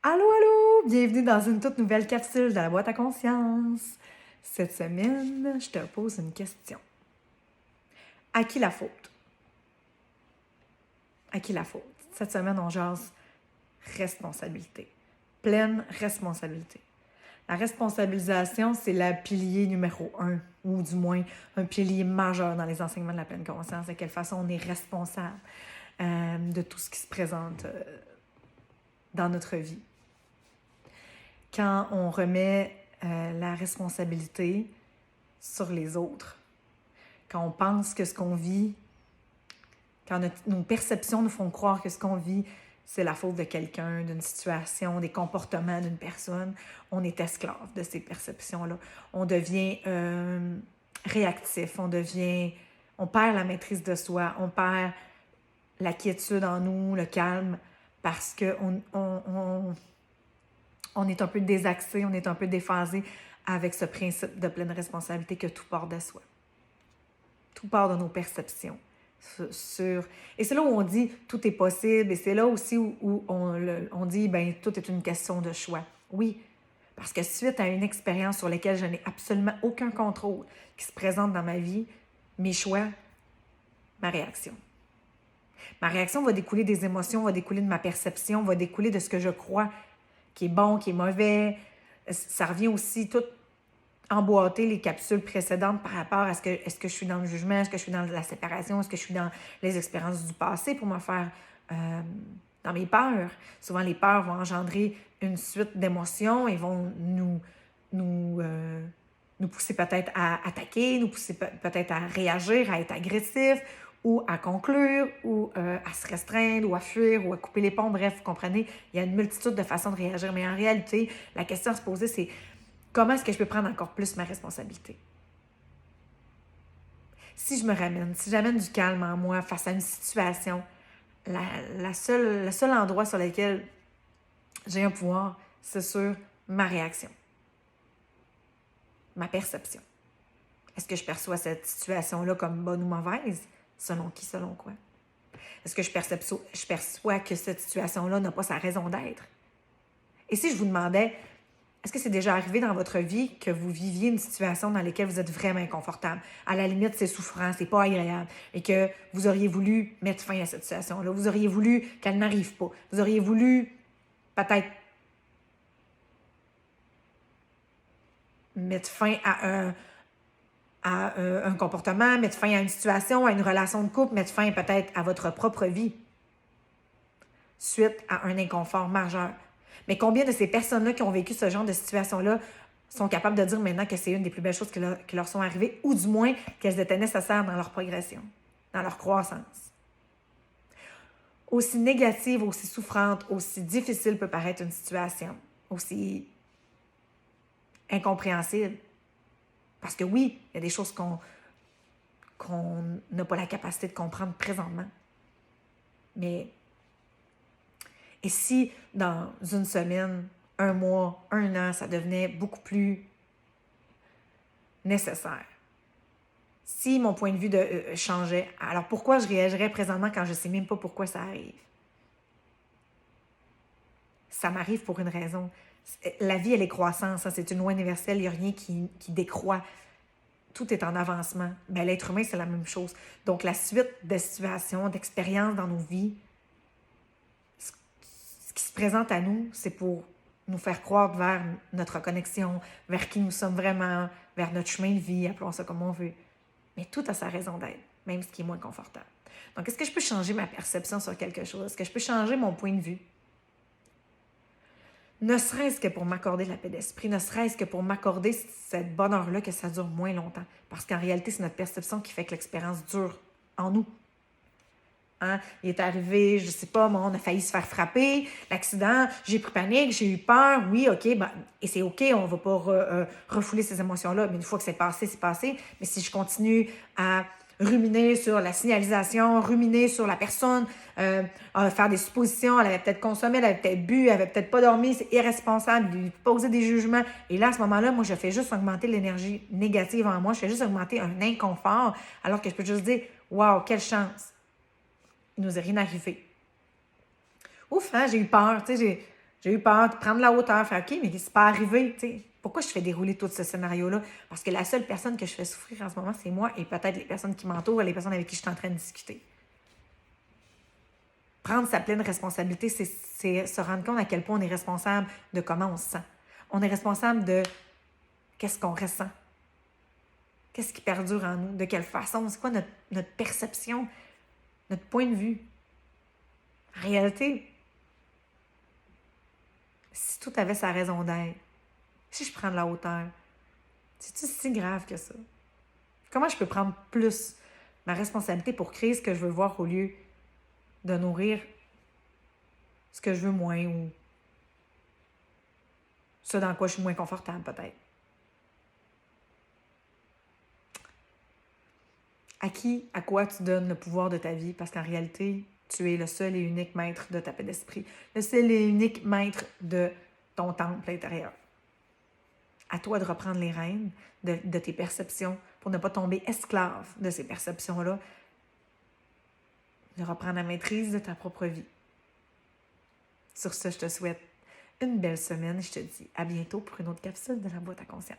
Allô, allô! Bienvenue dans une toute nouvelle capsule de la boîte à conscience. Cette semaine, je te pose une question. À qui la faute? À qui la faute? Cette semaine, on jase responsabilité. Pleine responsabilité. La responsabilisation, c'est le pilier numéro 1, ou du moins un pilier majeur dans les enseignements de la pleine conscience. De quelle façon on est responsable de tout ce qui se présente dans notre vie. Quand on remet la responsabilité sur les autres, quand on pense que ce qu'on vit, quand nos perceptions nous font croire que ce qu'on vit, c'est la faute de quelqu'un, d'une situation, des comportements d'une personne, on est esclave de ces perceptions-là. On devient réactif, on perd la maîtrise de soi, on perd la quiétude en nous, le calme, parce qu'on on est un peu désaxé, on est un peu déphasé avec ce principe de pleine responsabilité que tout part de soi. Tout part de nos perceptions. Et c'est là où on dit tout est possible, et c'est là aussi où on dit tout est une question de choix. Oui, parce que suite à une expérience sur laquelle je n'ai absolument aucun contrôle qui se présente dans ma vie, mes choix, ma réaction. Ma réaction va découler des émotions, va découler de ma perception, va découler de ce que je crois qui est bon, qui est mauvais. Ça revient aussi tout emboîter les capsules précédentes par rapport à est-ce que je suis dans le jugement, est-ce que je suis dans la séparation, est-ce que je suis dans les expériences du passé pour me faire dans mes peurs. Souvent, les peurs vont engendrer une suite d'émotions et vont nous pousser peut-être à attaquer, nous pousser peut-être à réagir, à être agressif, ou à conclure, ou à se restreindre, ou à fuir, ou à couper les ponts. Bref, vous comprenez, il y a une multitude de façons de réagir. Mais en réalité, la question à se poser, c'est comment est-ce que je peux prendre encore plus ma responsabilité? Si je me ramène, si j'amène du calme en moi face à une situation, le seul endroit sur lequel j'ai un pouvoir, c'est sur ma réaction, ma perception. Est-ce que je perçois cette situation-là comme bonne ou mauvaise? Selon qui, selon quoi? Est-ce que je perçois que cette situation-là n'a pas sa raison d'être? Et si je vous demandais, est-ce que c'est déjà arrivé dans votre vie que vous viviez une situation dans laquelle vous êtes vraiment inconfortable? À la limite, c'est souffrant, c'est pas agréable, et que vous auriez voulu mettre fin à cette situation-là. Vous auriez voulu qu'elle n'arrive pas. Vous auriez voulu peut-être mettre fin à un comportement, mettre fin à une situation, à une relation de couple, mettre fin peut-être à votre propre vie suite à un inconfort majeur. Mais combien de ces personnes-là qui ont vécu ce genre de situation-là sont capables de dire maintenant que c'est une des plus belles choses qui leur sont arrivées, ou du moins qu'elles étaient nécessaires dans leur progression, dans leur croissance? Aussi négative, aussi souffrante, aussi difficile peut paraître une situation, aussi incompréhensible. Parce que oui, il y a des choses qu'on n'a pas la capacité de comprendre présentement. Mais, et si dans une semaine, un mois, un an, ça devenait beaucoup plus nécessaire? Si mon point de vue changeait, alors pourquoi je réagirais présentement quand je ne sais même pas pourquoi ça arrive? Ça m'arrive pour une raison. La vie, elle est croissance, hein, c'est une loi universelle, il n'y a rien qui décroît. Tout est en avancement. Ben, l'être humain, c'est la même chose. Donc, la suite de situations, d'expériences dans nos vies, ce qui se présente à nous, c'est pour nous faire croire vers notre connexion, vers qui nous sommes vraiment, vers notre chemin de vie, appelons ça comme on veut. Mais tout a sa raison d'être, même ce qui est moins confortable. Donc, est-ce que je peux changer ma perception sur quelque chose? Est-ce que je peux changer mon point de vue? Ne serait-ce que pour m'accorder la paix d'esprit, ne serait-ce que pour m'accorder cette bonheur-là que ça dure moins longtemps. Parce qu'en réalité, c'est notre perception qui fait que l'expérience dure en nous. Hein? Il est arrivé, je ne sais pas, on a failli se faire frapper, l'accident, j'ai pris panique, j'ai eu peur, oui, OK, et c'est OK, on ne va pas refouler ces émotions-là, mais une fois que c'est passé, c'est passé. Mais si je continue à ruminer sur la signalisation, ruminer sur la personne, faire des suppositions, elle avait peut-être consommé, elle avait peut-être bu, elle avait peut-être pas dormi, c'est irresponsable, lui poser des jugements. Et là, à ce moment-là, moi, je fais juste augmenter l'énergie négative en moi, je fais juste augmenter un inconfort, alors que je peux juste dire, wow, quelle chance! Il nous est rien arrivé. Ouf, hein, j'ai eu peur, tu sais, J'ai eu peur de prendre la hauteur, faire OK, mais c'est pas arrivé, tu sais. Pourquoi je fais dérouler tout ce scénario-là? Parce que la seule personne que je fais souffrir en ce moment, c'est moi et peut-être les personnes qui m'entourent et les personnes avec qui je suis en train de discuter. Prendre sa pleine responsabilité, c'est se rendre compte à quel point on est responsable de comment on se sent. On est responsable de qu'est-ce qu'on ressent. Qu'est-ce qui perdure en nous? De quelle façon? C'est quoi notre perception? Notre point de vue? En réalité, si tout avait sa raison d'être, si je prends de la hauteur, c'est-tu si grave que ça? Comment je peux prendre plus ma responsabilité pour créer ce que je veux voir au lieu de nourrir ce que je veux moins ou ce dans quoi je suis moins confortable peut-être? À quoi tu donnes le pouvoir de ta vie? Parce qu'en réalité, tu es le seul et unique maître de ta paix d'esprit. Le seul et unique maître de ton temple intérieur. À toi de reprendre les rênes de tes perceptions pour ne pas tomber esclave de ces perceptions-là. De reprendre la maîtrise de ta propre vie. Sur ce, je te souhaite une belle semaine. Je te dis à bientôt pour une autre capsule de la boîte à conscience.